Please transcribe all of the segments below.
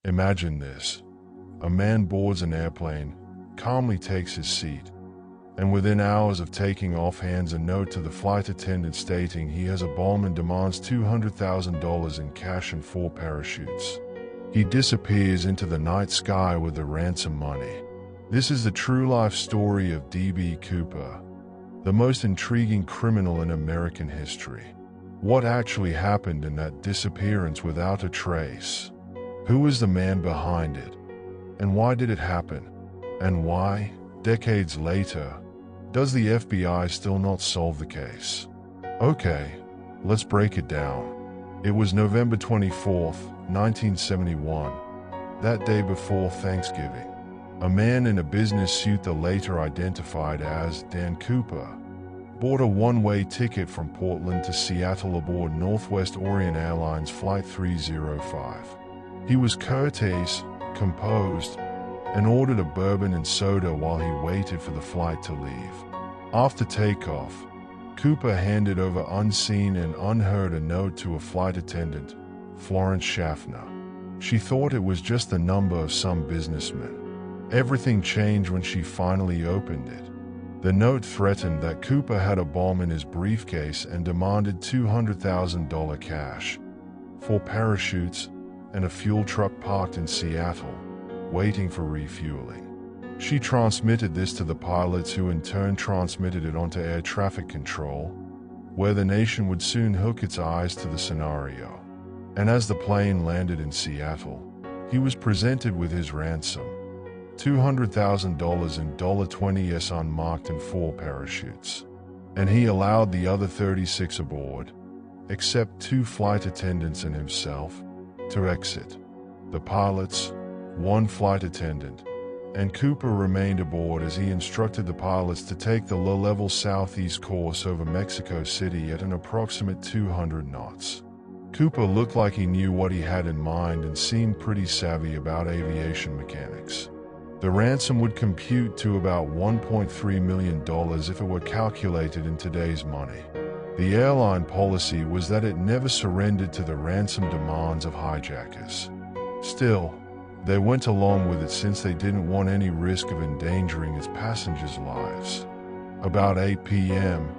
Imagine this. A man boards an airplane, calmly takes his seat, and within hours of taking off hands a note to the flight attendant stating he has a bomb and demands $200,000 in cash and 4 parachutes. He disappears into the night sky with the ransom money. This is the true-life story of D.B. Cooper, the most intriguing criminal in American history. What actually happened in that disappearance without a trace? Who was the man behind it? And why did it happen? And why, decades later, does the FBI still not solve the case? Okay, let's break it down. It was November 24th, 1971, that day before Thanksgiving. A man in a business suit, the later identified as Dan Cooper, bought a one-way ticket from Portland to Seattle aboard Northwest Orient Airlines Flight 305. He was courteous, composed, and ordered a bourbon and soda while he waited for the flight to leave. After takeoff, Cooper handed over unseen and unheard a note to a flight attendant, Florence Schaffner. She thought it was just the number of some businessman. Everything changed when she finally opened it. The note threatened that Cooper had a bomb in his briefcase and demanded $200,000 cash, 4 parachutes, and a fuel truck parked in Seattle, waiting for refueling. She transmitted this to the pilots, who in turn transmitted it onto air traffic control, where the nation would soon hook its eyes to the scenario. And as the plane landed in Seattle, he was presented with his ransom, $200,000 in $20s unmarked and 4 parachutes. And he allowed the other 36 aboard, except 2 flight attendants and himself, to exit. The pilots, 1 flight attendant, and Cooper remained aboard as he instructed the pilots to take the low-level southeast course over Mexico City at an approximate 200 knots. Cooper looked like he knew what he had in mind and seemed pretty savvy about aviation mechanics. The ransom would compute to about $1.3 million if it were calculated in today's money. The airline policy was that it never surrendered to the ransom demands of hijackers. Still, they went along with it since they didn't want any risk of endangering its passengers' lives. About 8 p.m.,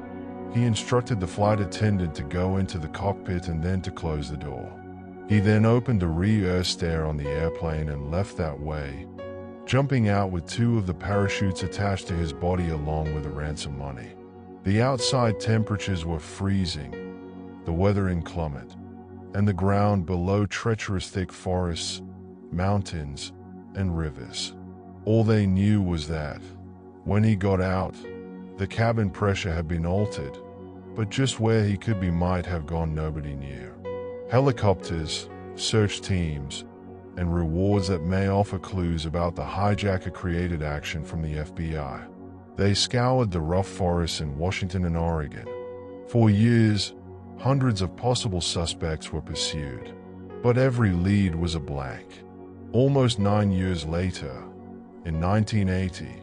he instructed the flight attendant to go into the cockpit and then to close the door. He then opened a rear stair on the airplane and left that way, jumping out with 2 of the parachutes attached to his body along with the ransom money. The outside temperatures were freezing, the weather inclement, and the ground below treacherous thick forests, mountains, and rivers. All they knew was that, when he got out, the cabin pressure had been altered, but just where he could be might have gone nobody knew. Helicopters, search teams, and rewards that may offer clues about the hijacker-created action from the FBI. They scoured the rough forests in Washington and Oregon. For years, hundreds of possible suspects were pursued, but every lead was a blank. Almost 9 years later, in 1980,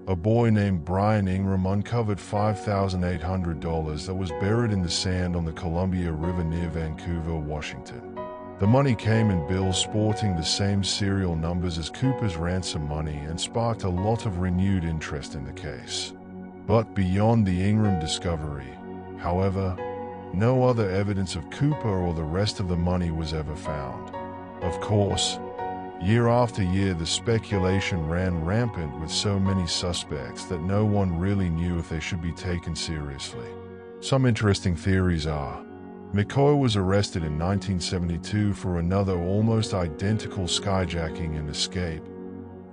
a boy named Brian Ingram uncovered $5,800 that was buried in the sand on the Columbia River near Vancouver, Washington. The money came in bills sporting the same serial numbers as Cooper's ransom money and sparked a lot of renewed interest in the case. But beyond the Ingram discovery, however, no other evidence of Cooper or the rest of the money was ever found. Of course, year after year the speculation ran rampant with so many suspects that no one really knew if they should be taken seriously. Some interesting theories are: McCoy was arrested in 1972 for another almost identical skyjacking and escape.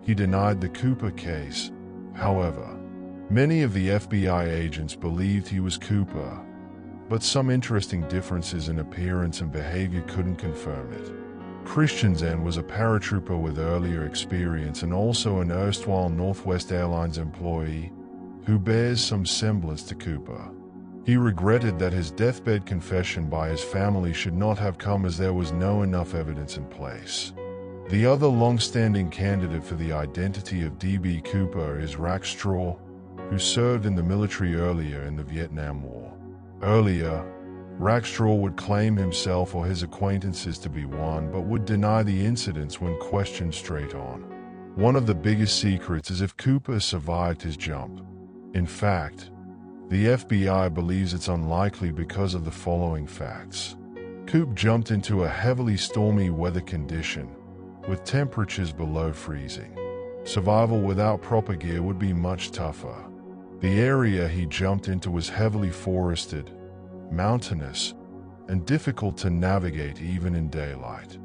He denied the Cooper case. However, many of the FBI agents believed he was Cooper, but some interesting differences in appearance and behavior couldn't confirm it. Christian Zen was a paratrooper with earlier experience and also an erstwhile Northwest Airlines employee who bears some semblance to Cooper. He regretted that his deathbed confession by his family should not have come, as there was no enough evidence in place. The other long-standing candidate for the identity of D.B. Cooper is Rack Straw, who served in the military earlier in the Vietnam War. Earlier, Rackstraw would claim himself or his acquaintances to be one, but would deny the incidents when questioned straight on. One of the biggest secrets is if Cooper survived his jump. In fact, the FBI believes it's unlikely because of the following facts. Coop jumped into a heavily stormy weather condition, with temperatures below freezing. Survival without proper gear would be much tougher. The area he jumped into was heavily forested, mountainous, and difficult to navigate even in daylight.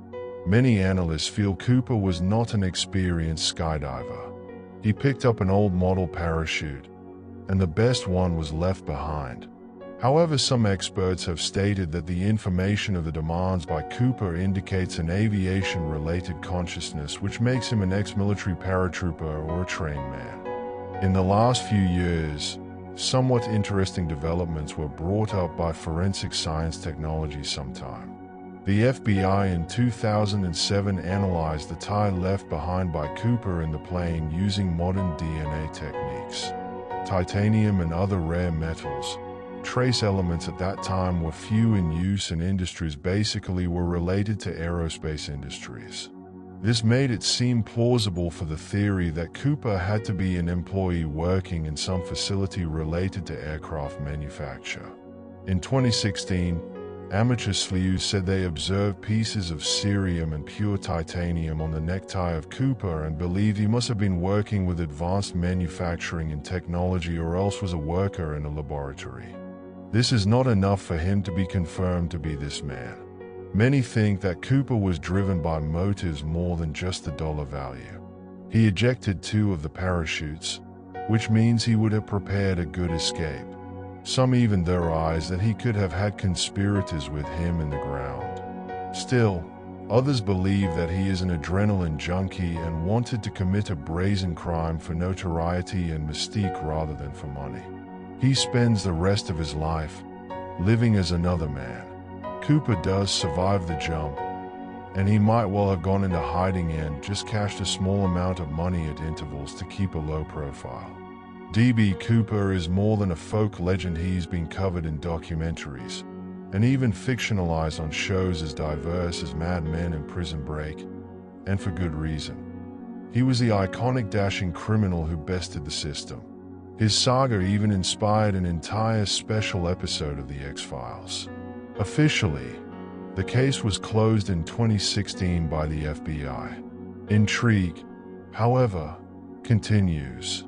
Many analysts feel Cooper was not an experienced skydiver. He picked up an old model parachute, and the best one was left behind. However, some experts have stated that the information of the demands by Cooper indicates an aviation-related consciousness, which makes him an ex-military paratrooper or a trained man. In the last few years, somewhat interesting developments were brought up by forensic science technology sometime. The FBI in 2007 analyzed the tie left behind by Cooper in the plane using modern DNA techniques. Titanium and other rare metals, trace elements at that time were few in use, and industries basically were related to aerospace industries. This made it seem plausible for the theory that Cooper had to be an employee working in some facility related to aircraft manufacture. In 2016, amateur sleuths said they observed pieces of cerium and pure titanium on the necktie of Cooper and believed he must have been working with advanced manufacturing and technology, or else was a worker in a laboratory. This is not enough for him to be confirmed to be this man. Many think that Cooper was driven by motives more than just the dollar value. He ejected 2 of the parachutes, which means he would have prepared a good escape. Some even theorize that he could have had conspirators with him in the ground. Still, others believe that he is an adrenaline junkie and wanted to commit a brazen crime for notoriety and mystique rather than for money. He spends the rest of his life living as another man. Cooper does survive the jump, and he might well have gone into hiding and just cashed a small amount of money at intervals to keep a low profile. D.B. Cooper is more than a folk legend. He's been covered in documentaries, and even fictionalized on shows as diverse as Mad Men and Prison Break, and for good reason. He was the iconic dashing criminal who bested the system. His saga even inspired an entire special episode of The X-Files. Officially, the case was closed in 2016 by the FBI. Intrigue, however, continues.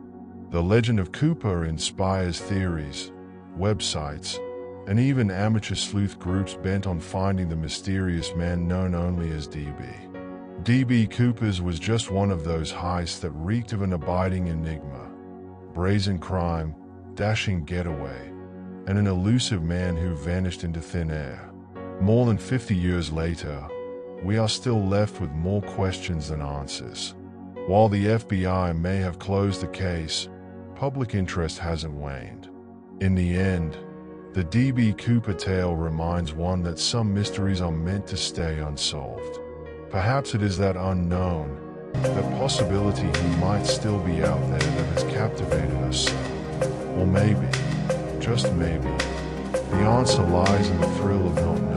The legend of Cooper inspires theories, websites, and even amateur sleuth groups bent on finding the mysterious man known only as D.B. D.B. Cooper's was just one of those heists that reeked of an abiding enigma. Brazen crime, dashing getaway, and an elusive man who vanished into thin air. More than 50 years later, we are still left with more questions than answers. While the FBI may have closed the case, public interest hasn't waned. In the end, the D.B. Cooper tale reminds one that some mysteries are meant to stay unsolved. Perhaps it is that unknown, that possibility he might still be out there, that has captivated us so. Or maybe, just maybe, the answer lies in the thrill of not knowing.